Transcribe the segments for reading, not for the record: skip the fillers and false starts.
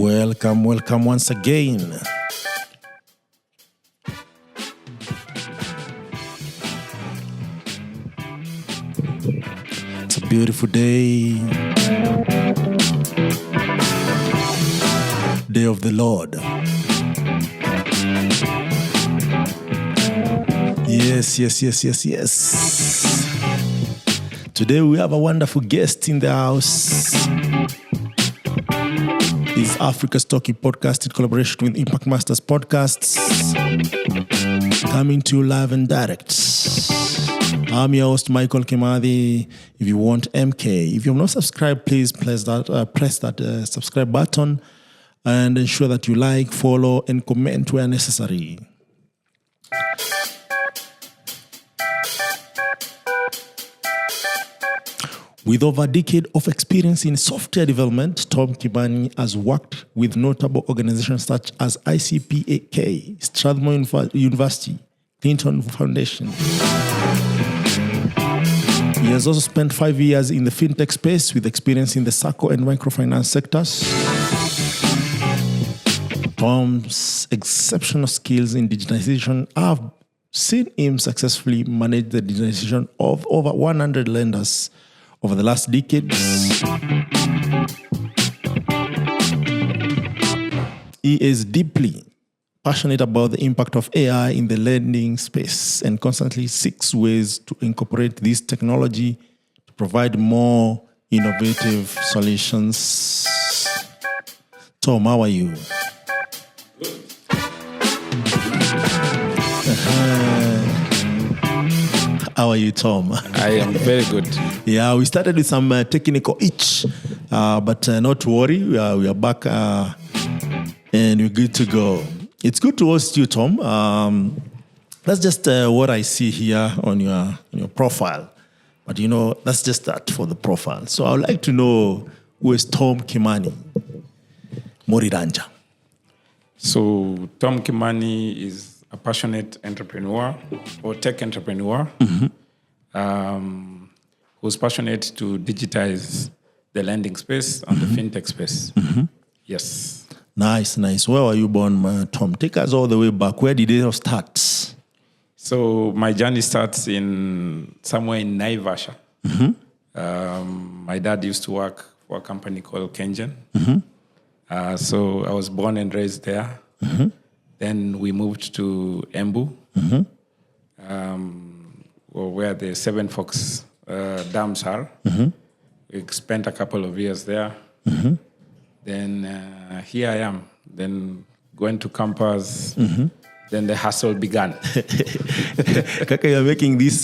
Welcome once again. It's a beautiful day. Day of the Lord. Yes. Today we have a wonderful guest in the house. This is Africa's Talking Podcast in collaboration with Impact Masters Podcasts. Coming to you live and direct. I'm your host, Michael Kimani. If you want MK, if you have not subscribed, please press that subscribe button and ensure that you like, follow, and comment where necessary. With over a decade of experience in software development, Tom Kimani has worked with notable organizations such as ICPAK, Strathmore University, Clinton Foundation. He has also spent 5 years in the Fintech space with experience in the SACCO and microfinance sectors. Tom's exceptional skills in digitization have seen him successfully manage the digitization of over 100 lenders over the last decades. He is deeply passionate about the impact of AI in the lending space and constantly seeks ways to incorporate this technology to provide more innovative solutions. Tom, how are you? How are you, Tom? I am very good. Yeah, we started with some technical itch, but not to worry. We are back and we're good to go. It's good to host you, Tom. That's just what I see here on your profile. But, that's just that for the profile. So I would like to know who is Tom Kimani Moriranja. So Tom Kimani is a passionate entrepreneur or tech entrepreneur who's passionate to digitize the lending space and the fintech space. Yes. Nice. Where were you born, Tom? Take us all the way back. Where did it all start? So my journey starts in somewhere in Naivasha. My dad used to work for a company called Kengen. So I was born and raised there. Then we moved to Embu, where the Seven Forks dams are. We spent a couple of years there. Then here I am. Then going to campus. Then the hustle began. Kaka, you're making this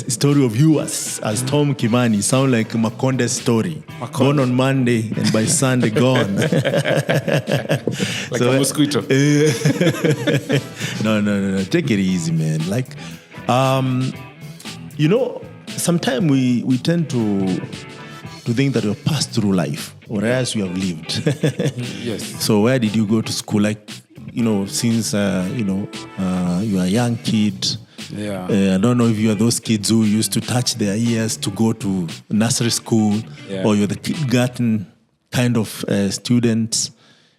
story of you as Tom Kimani sound like Makonde's story. Born on Monday and by Sunday gone. Like a mosquito. No. Take it easy, man. Sometimes we tend to think that we've passed through life, whereas we have lived. Yes. So where did you go to school? Since you are a young kid. Yeah. I don't know if you are those kids who used to touch their ears to go to nursery school, or you're the kindergarten kind of student.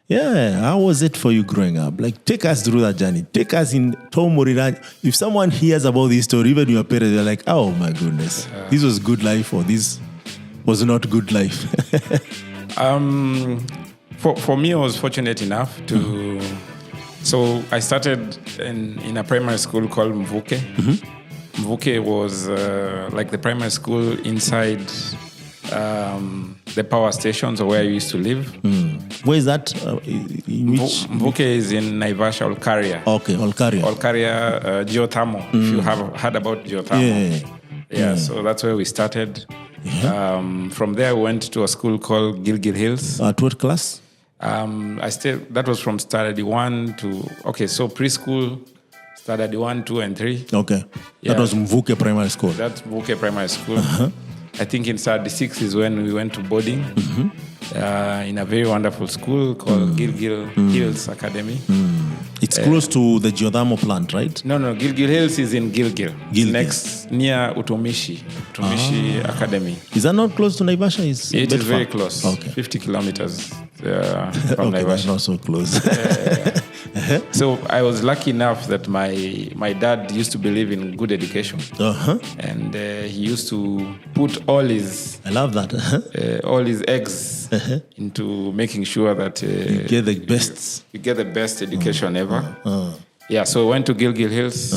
Yeah, how was it for you growing up? Take us through that journey. Take us in Tom Moriranja. If someone hears about this story, even your parents, they're like, oh my goodness, this was good life, or this was not good life. For me, I was fortunate enough to... So I started in a primary school called Mvuke. Mvuke was like the primary school inside the power stations or where I used to live. Where is that? Mvuke is in Naivasha, Olkaria. Okay, Olkaria. Olkaria, geothermal, if you have heard about geothermal. Yeah, so that's where we started. From there, we went to a school called Gilgil Hills. At what class? That was from Standard 1 to... so preschool, Standard 1, 2, and 3. Okay. That was Mvuke Primary School. That's Mvuke Primary School. I think in Standard 6 is when we went to boarding in a very wonderful school called Gilgil Hills Academy. It's close to the geothermal plant, right? No. Gilgil Hills is in Gilgil. Next, near Utomishi Academy. Is that not close to Naivasha? It is very close. Okay. 50 kilometers. from Okay, that's Naivasha. not so close. So I was lucky enough that my dad used to believe in good education, and he used to put all his I love that. all his eggs into making sure that You get the best. you get the best education ever. Yeah, so I went to Gilgil Hills.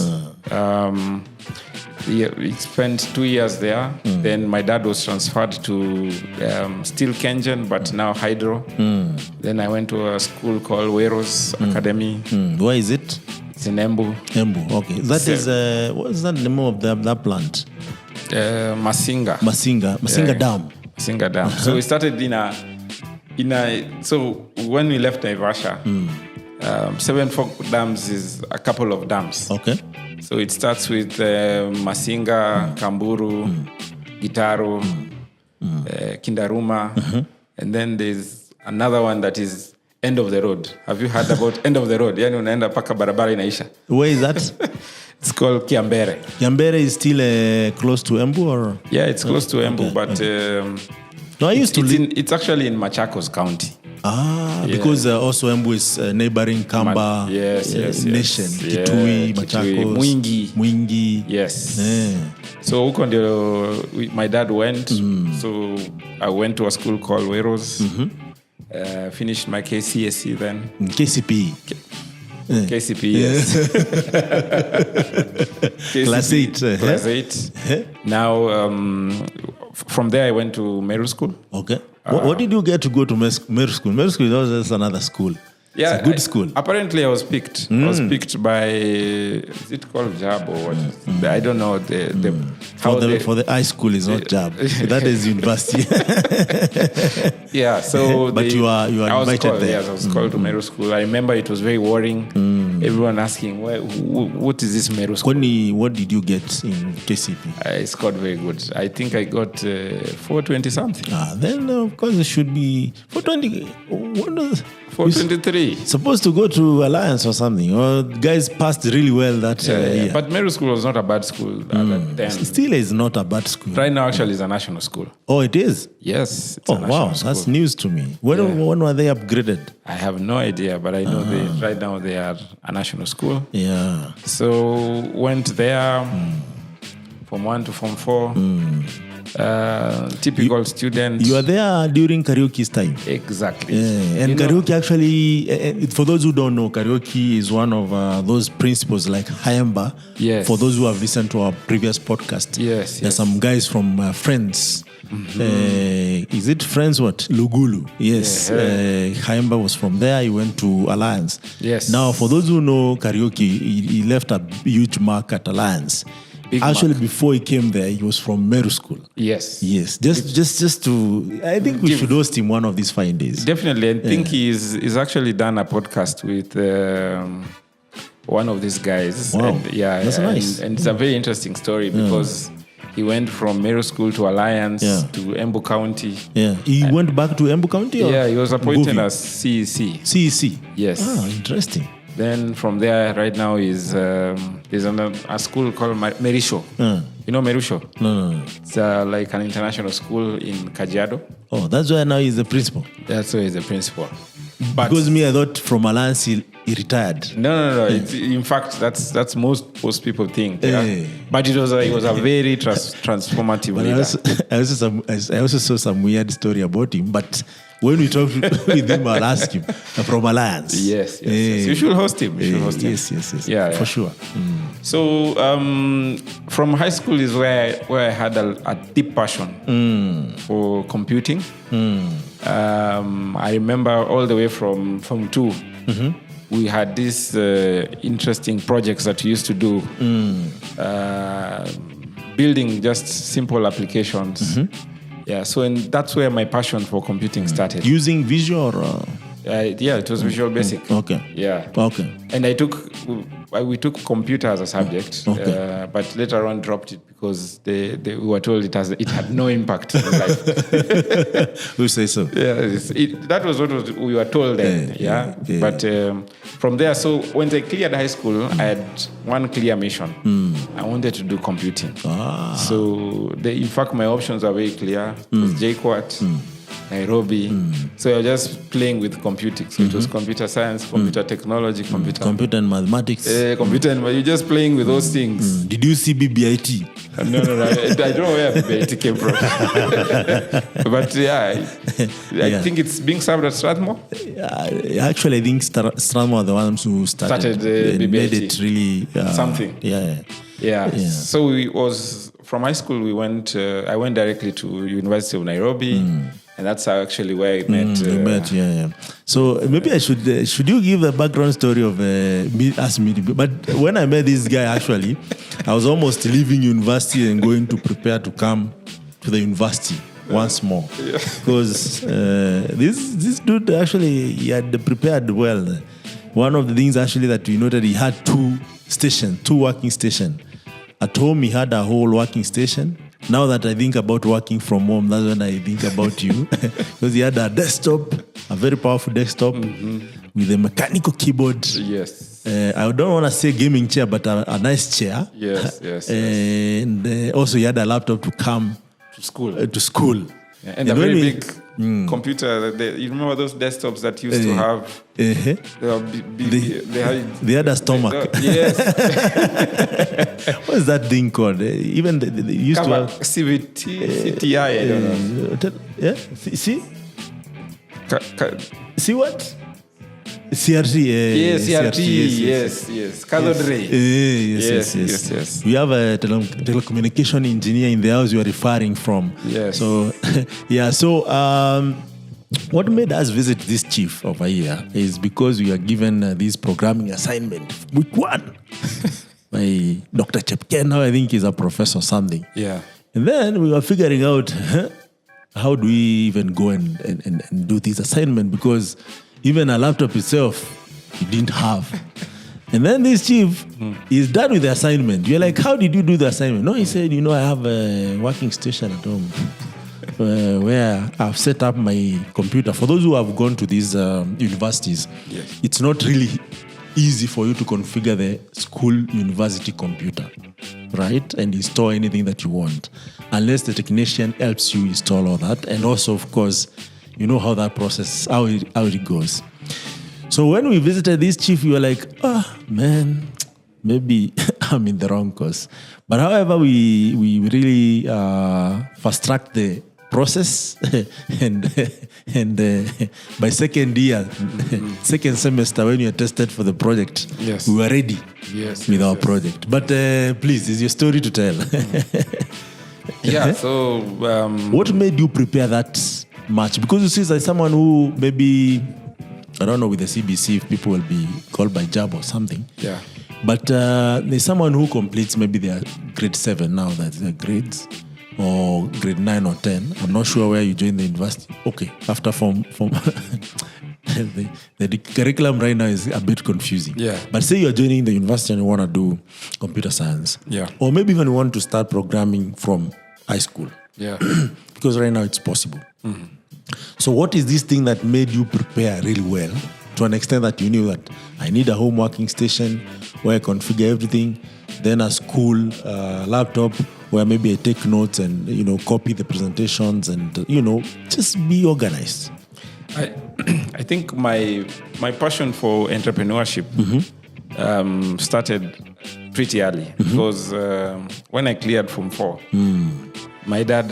We spent 2 years there. Then my dad was transferred to still Kenyan, but now Hydro. Then I went to a school called Weros Academy. Where is it? It's in Embu. Embu. Okay. That is, what is that name of that plant? Masinga. Masinga Dam. Masinga Dam. So we started in a. So when we left Naivasha, Seven Fork Dams is a couple of dams. Okay. So it starts with Masinga, Kamburu, Gitaro, Kindaruma, and then there's another one that is End of the Road. Have you heard about End of the Road? Yani unaenda paka barabara inaisha. Where is that? It's called Kiambere. Kiambere is still close to Embu, or? Yeah, it's close to Embu, but No, I used to live. it's actually in Machakos County. Because also Embu is neighboring Kamba nation. Kitui, Machakos, Mwingi. Yes. So huko ndio my dad went. So I went to a school called Weros. Finished my KCSE then. KCP. KCP, yes. KCP, Class 8. Class 8. Now, from there I went to Meru School. Okay. What did you get to go to Meru School? Meru School is just another school. Yeah, it's a good school. Apparently, I was picked. I was picked by, is it called JAB or what? I don't know. For the high school, is not JAB. That is university. Yeah, so but you are invited there. Yes, I was called to Meru School. I remember it was very worrying. Everyone asking, what is this Meru School? What did you get in KCP? I scored very good. I think I got 420 something. Then of course it should be 420. 423. Supposed to go to Alliance or something. Or guys passed really well that year. But Meru School was not a bad school then. Still is not a bad school. Right now, actually, it's a national school. Oh, it is? Yes. It's oh, a national wow. school. That's news to me. When were they upgraded? I have no idea, but I know right now they are a national school. Yeah. So went there from 1 to Form 4. Typical student. You are there during karaoke's time. Exactly. Yeah. And karaoke actually, for those who don't know, karaoke is one of those principles like Hayamba. Yes. For those who have listened to our previous podcast. Yes. There's some guys from Friends. Is it Friends what? Lugulu. Yes. Hayamba was from there. He went to Alliance. Yes. Now, for those who know karaoke, he left a huge mark at Alliance. Actually, before he came there, he was from Meru School. Yes. Yes. Just to, I think we should host him one of these fine days. Definitely. I think he's actually done a podcast with one of these guys. Wow. And, that's nice. And it's a very interesting story because he went from Meru School to Alliance to Embu County. Yeah. He went back to Embu County? Or he was appointed as CEC. CEC? Yes. Interesting. Then from there, right now, there's a school called Merisho. You know Merisho? No. It's like an international school in Kajiado. Oh, that's why now he's the principal. That's why he's the principal. But because I thought from Alliance he retired. No. In fact, that's most people think. Yeah? But it was a very transformative leader. I also saw some weird story about him, but when we talk with him, I'll ask him from Alliance. Yes. You should host him. Yes. Yeah, for sure. So from high school is where I had a deep passion for computing. I remember all the way from 2. We had these interesting projects that we used to do, building just simple applications. So that's where my passion for computing started. Using Visual? It was Visual Basic. Okay. Yeah. Okay. And we took computer as a subject, but later on dropped it because we were told it had no impact in life. Who say so? Yeah, that was what we were told then. But from there, so when I cleared high school, I had one clear mission. I wanted to do computing. So in fact, my options are very clear. It was JQuat, Nairobi. So you're just playing with computing. So it was computer science, computer technology, computer and mathematics. Computer and you're just playing with those things. Did you see BBIT? No. I don't know where BBIT came from. But I think it's being served at Strathmore. Actually, I think Strathmore are the ones who started BBIT. Made it really something. Yeah. So from high school I went directly to University of Nairobi, and that's actually where I met. So maybe I should you give the background story of us meeting? But when I met this guy, actually, I was almost leaving university and going to prepare to come to the university once more, because this dude actually he had prepared well. One of the things actually that we noted, he had two working stations. At home, he had a whole working station. Now that I think about working from home, that's when I think about you. Because he had a desktop, a very powerful desktop with a mechanical keyboard. Yes. I don't want to say gaming chair, but a nice chair. Yes. And also he had a laptop to come to school. Yeah, and a very big computer. You remember those desktops that used to have? They had a stomach. Yes. What is that thing called? Even they used to have CTI. I don't know. Yeah. See. See what? CRT. CRT. Yes. Candor. Yes. We have a telecommunication engineer in the house you are referring from. Yes. So, So, what made us visit this chief over here is because we are given this programming assignment, week 1, by Dr. Chepken. Now I think he's a professor or something. Yeah. And then we were figuring out how do we even go and do this assignment, because even a laptop itself, he didn't have. And then this chief is done with the assignment. You're like, how did you do the assignment? No, he said, I have a working station at home where I've set up my computer. For those who have gone to these universities, it's not really easy for you to configure the school university computer, right? And install anything that you want, unless the technician helps you install all that. And also, of course, you know how that process, how it goes. So when we visited this chief, we were like, man, maybe I'm in the wrong course. But however, we really fast-tracked the process, and by second year, second semester, when we were tested for the project, we were ready with our project. But please, it's your story to tell. So what made you prepare that much? Because you see, as someone who maybe, I don't know, with the CBC, if people will be called by job or something. Yeah. But there's someone who completes maybe their grade 7 now, that's their grades, or grade 9 or 10. I'm not sure where you join the university. Okay, after form the curriculum right now is a bit confusing. Yeah. But say you're joining the university and you want to do computer science. Yeah. Or maybe even you want to start programming from high school. Yeah. Because right now it's possible. So what is this thing that made you prepare really well, to an extent that you knew that I need a home working station where I configure everything, then a school laptop where maybe I take notes and, copy the presentations and, just be organized? I think my passion for entrepreneurship started pretty early, because when I cleared Form 4, my dad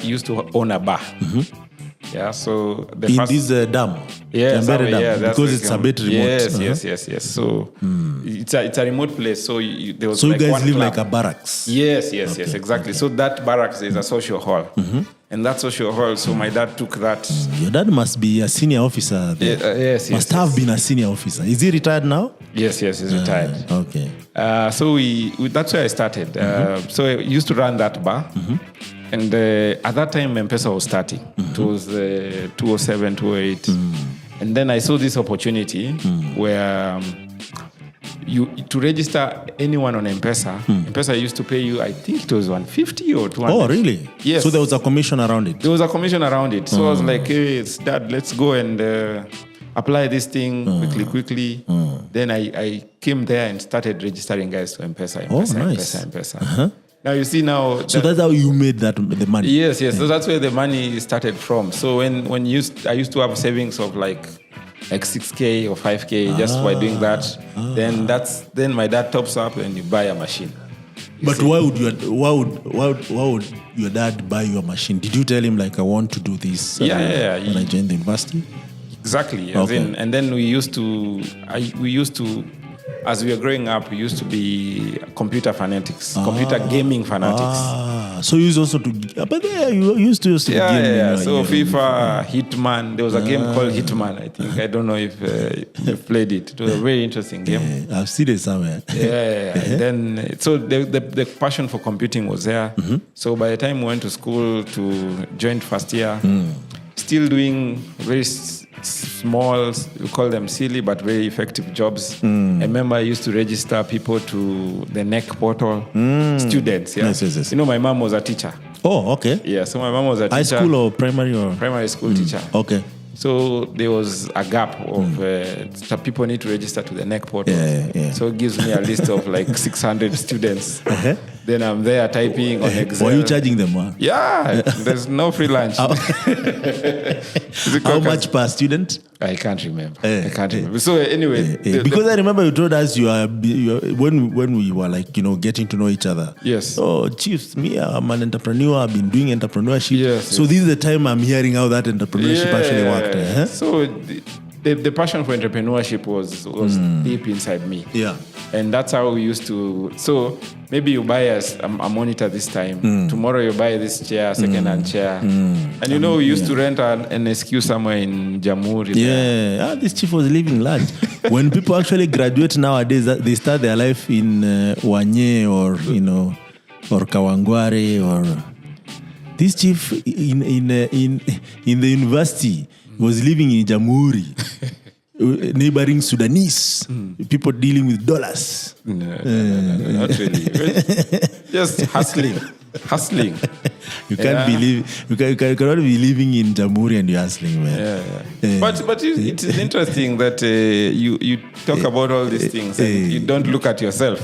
used to own a bar. Yeah, so this dam. Yes, dam, because it's a bit remote. Yes. So it's a remote place. So there was you guys live like a barracks. Yes, exactly. So that barracks is a social hall, and that social hall. So my dad took that. Your dad must be a senior officer there. Yes. Must have been a senior officer. Is he retired now? Yes, he's retired. Okay. So that's where I started. So I used to run that bar. And at that time, M-Pesa was starting. It was 2007, 2008. And then I saw this opportunity where to register anyone on M-Pesa, M-Pesa used to pay you, I think it was 150 or 200. Oh, really? Yes. So there was a commission around it? There was a commission around it. So I was like, hey, Dad, let's go and apply this thing quickly. Then I came there and started registering guys to M-Pesa. Nice. M-Pesa. Now you see now. So that's how you made the money. Yes. So that's where the money started from. So when I used to have savings of like 6K or 5K just by doing that. Then my dad tops up and you buy a machine. But why would your dad buy your machine? Did you tell him like I want to do this? Yeah. When I joined the university. Exactly. Okay. And then we used to, as we were growing up, we used to be computer fanatics, computer gaming fanatics. So you used also to, but you used to gaming. Yeah. So FIFA, Hitman. There was a game called Hitman. I think I don't know if you've played it. It was a very interesting game. I've seen it somewhere. Yeah. And then so the passion for computing was there. Mm-hmm. So by the time we went to school to join first year, still doing very small, we call them silly but very effective jobs. I remember I used to register people to the NEC portal, students. Yeah? Yes. You know, my mom was a teacher. Oh, okay. Yeah, so my mom was a teacher. High school or primary or? Primary school teacher. Okay. So there was a gap of people need to register to the NEC portal. Yeah. So it gives me a list of like 600 students. Then I'm there typing on Excel. Were you charging them? Yeah, there's no free lunch. How much per student? I can't remember. So anyway, because I remember you told us you are when we were like getting to know each other. Yes. Oh, chiefs, me, I'm an entrepreneur. I've been doing entrepreneurship. Yes. So this is the time I'm hearing how that entrepreneurship actually worked. So the passion for entrepreneurship was deep inside me. Yeah. And that's how we used to. So maybe you buy a monitor this time. Tomorrow you buy this chair, second-hand chair. And we used to rent an SQ somewhere in Jamhuri. Yeah. This chief was living large. When people actually graduate nowadays, they start their life in Wanye or Kawangware or... This chief in the university was living in Jamhuri. Neighboring Sudanese, people dealing with dollars. No, not really. Just hustling. You can't believe you cannot be living in Jamhuri and you're hustling, man. Yeah. But it is interesting that you talk about all these things and you don't look at yourself.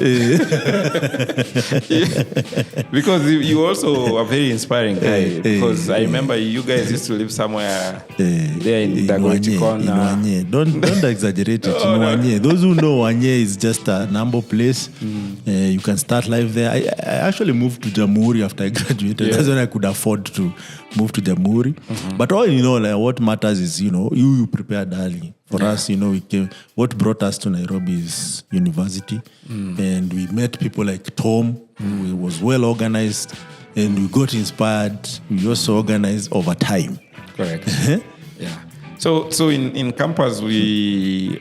Because you also a very inspiring guy. Because I remember you guys used to live somewhere there in Dagoretti corner. Don't exaggerate it. Wanye. Those who know Wanye is just a humble place. You can start life there. I actually moved to Jamhuri after I graduated. Yeah. That's when I could afford to move to Jamhuri. But all what matters is you prepared early. For us, we came. What brought us to Nairobi is university, and we met people like Tom, who was well organized, and we got inspired. We also organized over time. Correct. Yeah. So in campus we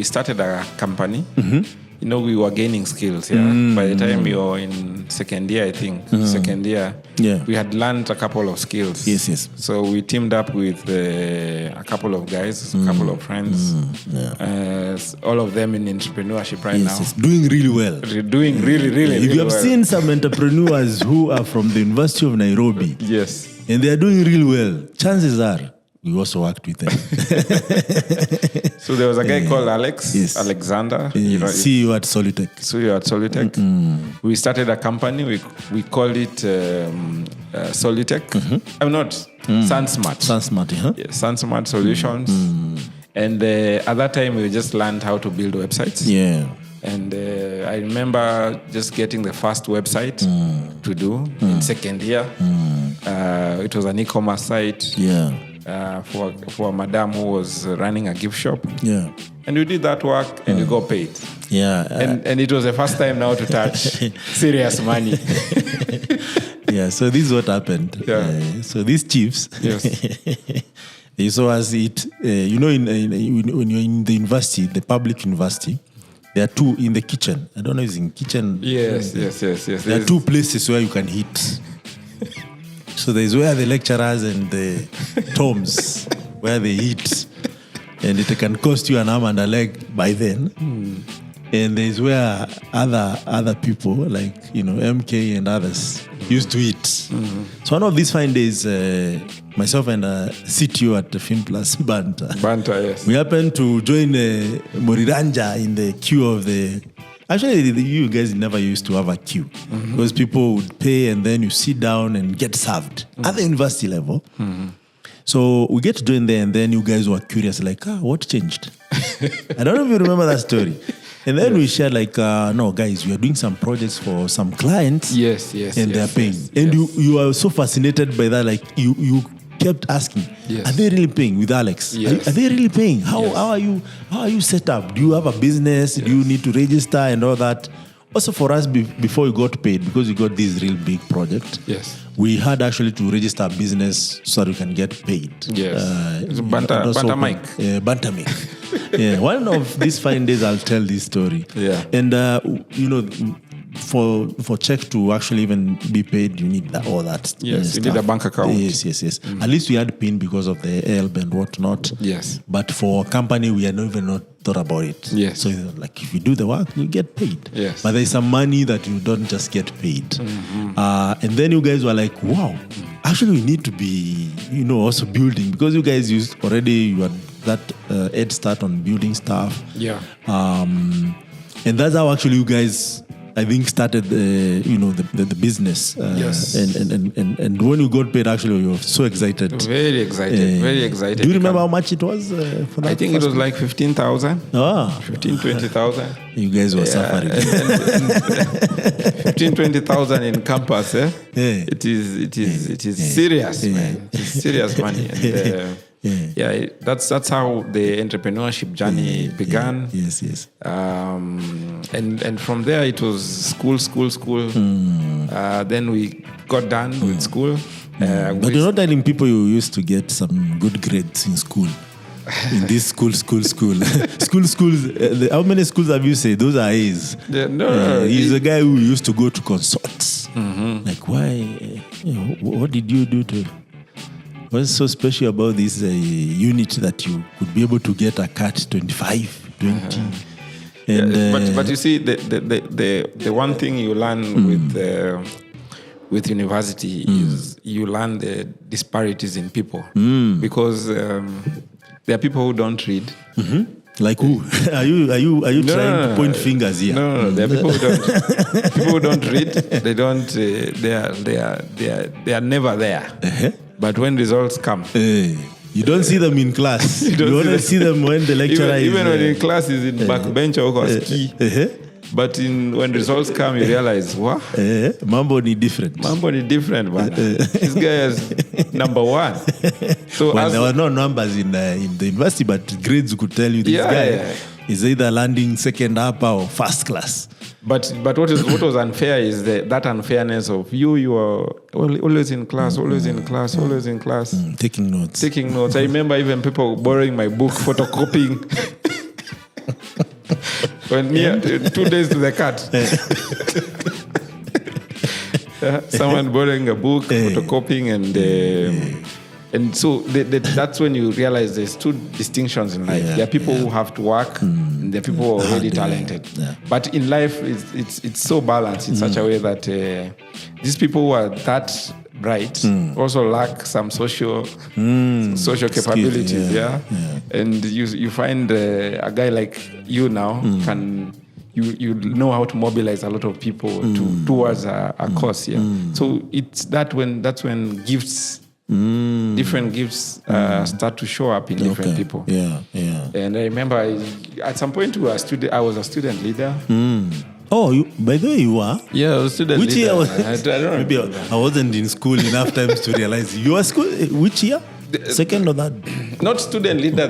started a company. We were gaining skills. Yeah. By the time we were in second year, I think we had learned a couple of skills. Yes. So we teamed up with a couple of guys, a couple of friends. All of them in entrepreneurship right now. Yes. Doing really well. Doing really well. If you have seen some entrepreneurs who are from the University of Nairobi, yes, and they are doing really well, chances are we also worked with them. So there was a guy called Alexander. CEO at Solitech. We started a company. We called it Solitech. I'm not SunSmart. SunSmart, Yeah, SunSmart Solutions. And at that time, we just learned how to build websites. Yeah. And I remember just getting the first website to do in second year. It was an e-commerce site. Yeah. For a madam who was running a gift shop. Yeah. And we did that work and we got paid. Yeah. And it was the first time now to touch serious money. Yeah, so this is what happened. Yeah. So these chiefs, yes, they saw us eat. When you're in the university, the public university, there are two in the kitchen. I don't know if it's in kitchen. Yes. There are two places where you can eat. So there's where the lecturers and the toms, where they eat. And it can cost you an arm and a leg by then. And there's where other people, like, MK and others, used to eat. So one of these fine days, myself and CTO at the FinPlus, Banta, yes. we happened to join Moriranja in the queue of the Actually, you guys never used to have a queue because people would pay and then you sit down and get served at the university level. So we get to join there and then you guys were curious, like, what changed? I don't know if you remember that story. And then we shared like, no, guys, we are doing some projects for some clients. Yes. And they're paying. And you are so fascinated by that, like you kept asking, are they really paying with Alex? Yes. Are they really paying? How are you set up? Do you have a business? Do you need to register and all that? Also for us, before we got paid, because we got this real big project, we had actually to register a business so that we can get paid. It's Banter Mike. Banter Mike. One of these fine days, I'll tell this story. And, for check to actually even be paid, you need all that. Yes, you need a bank account. Yes. At least we had PIN because of the help and whatnot. Yes. But for a company, we had not thought about it. Yes. So like if you do the work, you get paid. Yes. But there's some money that you don't just get paid. And then you guys were like, wow, actually we need to be, also building because you guys you had that head start on building stuff. And that's how actually you guys, I think, started the business. And when you got paid, actually, you were so excited. Very excited. Do you remember how much it was for that? I think it was like 15,000. 20,000. You guys were suffering. 20,000 in campus. It is serious, man. It's serious money. And, that's how the entrepreneurship journey began. Yes. And from there it was school. Then we got done with school. But you're not telling people you used to get some good grades in school. In this school. Schools. How many schools have you said? Those are A's. No. He's a guy who used to go to consorts. Like, why? What did you do to... What's so special about this unit that you could be able to get a cut 25, 20? And, but you see, the one thing you learn with university is you learn the disparities in people. Because there are people who don't read. Like who? Are you trying to point fingers here? No. There are people who don't read. They don't. They are never there. But when results come, you don't see them in class. You only see them when the lecturer even when in class is in backbench or ski. But when results come, you realize, what? Mambo ni different. Man. This guy is number one. So there were no numbers in the university, but grades could tell you this guy is either landing second upper or first class. But what was unfair is that unfairness of you are always in class. Taking notes. I remember even people borrowing my book, photocopying. When 2 days to the cut. Someone borrowing a book, photocopying, and so that's when you realize there's two distinctions in life. There are people who have to work, and there are people who are already talented. But in life, it's so balanced in such a way that these people who are that bright also lack some social capabilities. Skills, And you find a guy like you now can you know how to mobilize a lot of people towards a cause. So that's when gifts. Different gifts start to show up in different people. And I remember at some point I was a student leader. Oh, by the way, you were? Yeah, I was a student leader. Which year was I don't know. Maybe I wasn't in school enough times to realize. You were school, which year? Second or that? Not student leader,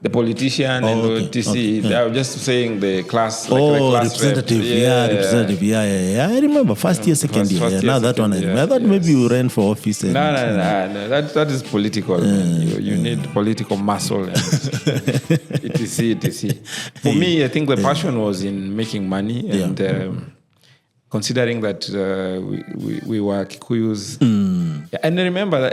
the politician and TC. I was just saying the class. Representative. Representative. Yeah. I remember first year, second year. Now that one I remember. I thought maybe you ran for office. No. That is political. You need political muscle. etc. For me, I think the passion was in making money and considering that we were Kikuyus. And I remember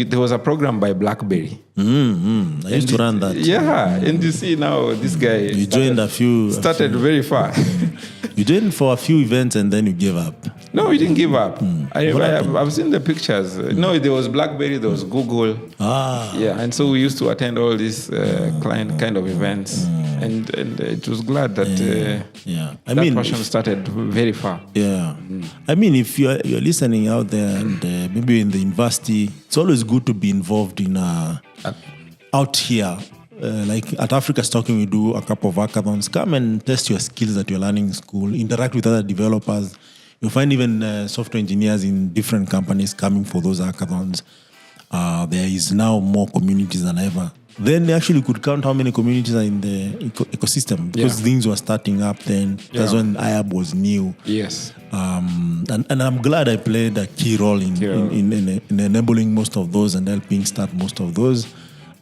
there was a program by BlackBerry. I used to run that. And you see now this guy joined a few. Started very far. You joined for a few events and then you gave up. No, we didn't give up. I've seen the pictures. No, there was BlackBerry, there was Google. Yeah, and so we used to attend all these client kind of events, and it was glad that that passion started very far. Yeah, I mean, if you're listening out there and maybe in the university, it's always good to be involved in out here. Like at Africa's Talking, we do a couple of hackathons. Come and test your skills that you're learning in school. Interact with other developers. You'll find even software engineers in different companies coming for those hackathons. There is now more communities than ever. Then they actually could count how many communities are in the ecosystem because things were starting up then. That's when IAB was new. Yes. And I'm glad I played a key role in enabling most of those and helping start most of those.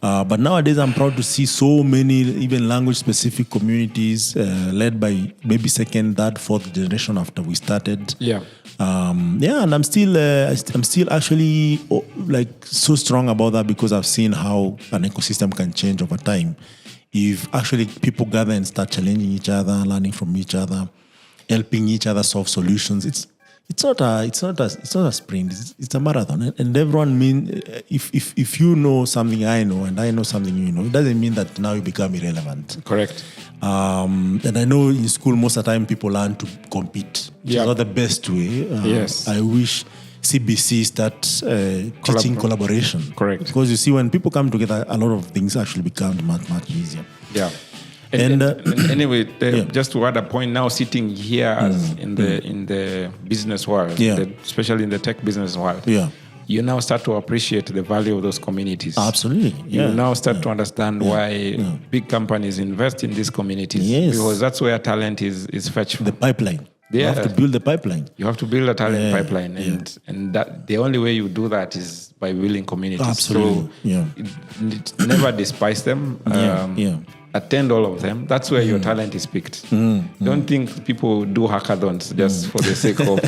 But nowadays, I'm proud to see so many even language-specific communities led by maybe second, third, fourth generation after we started. And I'm still actually like so strong about that because I've seen how an ecosystem can change over time. If actually people gather and start challenging each other, learning from each other, helping each other solve solutions, it's not a sprint. It's a marathon, and everyone if you know something I know and I know something you know, it doesn't mean that now you become irrelevant. Correct. And I know in school most of the time people learn to compete. It's not the best way. Yes. I wish CBC starts teaching collaboration. Correct. Because you see when people come together, a lot of things actually become much easier. Yeah. And anyway, just to add a point, now sitting here in the business world, especially in the tech business world, you now start to appreciate the value of those communities. Absolutely. You now start to understand why big companies invest in these communities. Yes. Because that's where talent is fetched from. The pipeline. You have to build the pipeline. You have to build a talent pipeline. And that the only way you do that is by building communities. Absolutely. So never despise them. Attend all of them. That's where your talent is picked. Don't think people do hackathons just for the sake of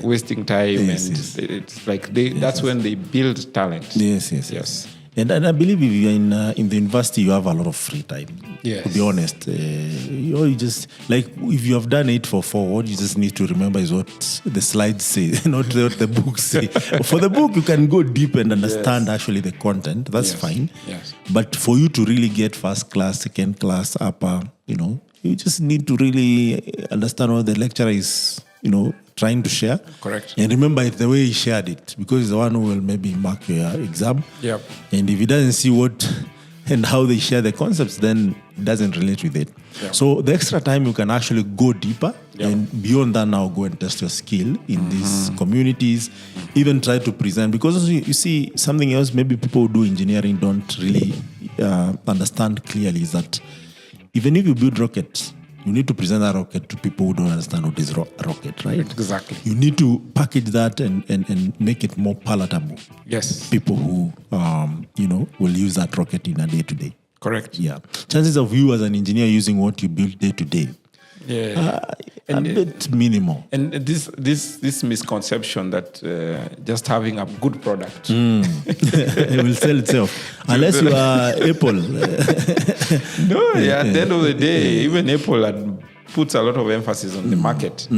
wasting time. It's like that's when they build talent. Yes. And I believe if you're in the university, you have a lot of free time. Yes. To be honest, you just like if you have done 844, what you just need to remember is what the slides say, not what the books say. For the book, you can go deep and understand actually the content. That's fine. Yes. But for you to really get first class, second class, upper, you just need to really understand what the lecturer is, trying to share. Correct. And remember it the way he shared it, because he's the one who will maybe mark your exam. Yep. And if he doesn't see what and how they share the concepts, then it doesn't relate with it. Yep. So the extra time you can actually go deeper and beyond that now go and test your skill in these communities, even try to present. Because you see something else maybe people who do engineering don't really understand clearly is that even if you build rockets, you need to present that rocket to people who don't understand what is rocket, right? Exactly. You need to package that and make it more palatable. Yes. People who, will use that rocket in a day-to-day. Correct. Yeah. Chances of you as an engineer using what you build day-to-day, a bit minimal. And this misconception that just having a good product it will sell itself. Unless you are Apple. At the end of the day, even Apple puts a lot of emphasis on the market.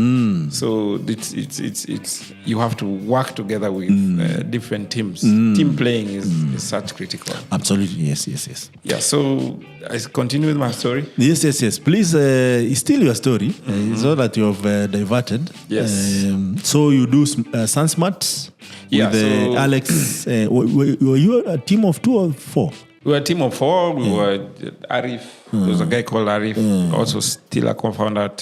So it's you have to work together with different teams. Team playing is such critical. Absolutely, yes. Yeah. So I continue with my story. Yes. Please, it's still your story. It's not that you have diverted. Yes. So you do SunSmart with Alex. Were you a team of 2 or 4? We were a team of 4. We were Arif. There was a guy called Arif, also still a co-founder at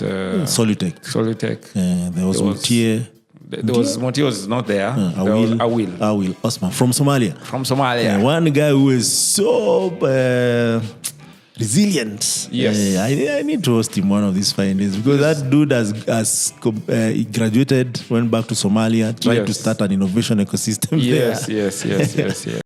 Solitech. There was Motier. Motier was not there. Awil Osman from Somalia. One guy who is so resilient. Yes. I need to host him one of these fine days because that dude has graduated, went back to Somalia, tried to start an innovation ecosystem there. Yes.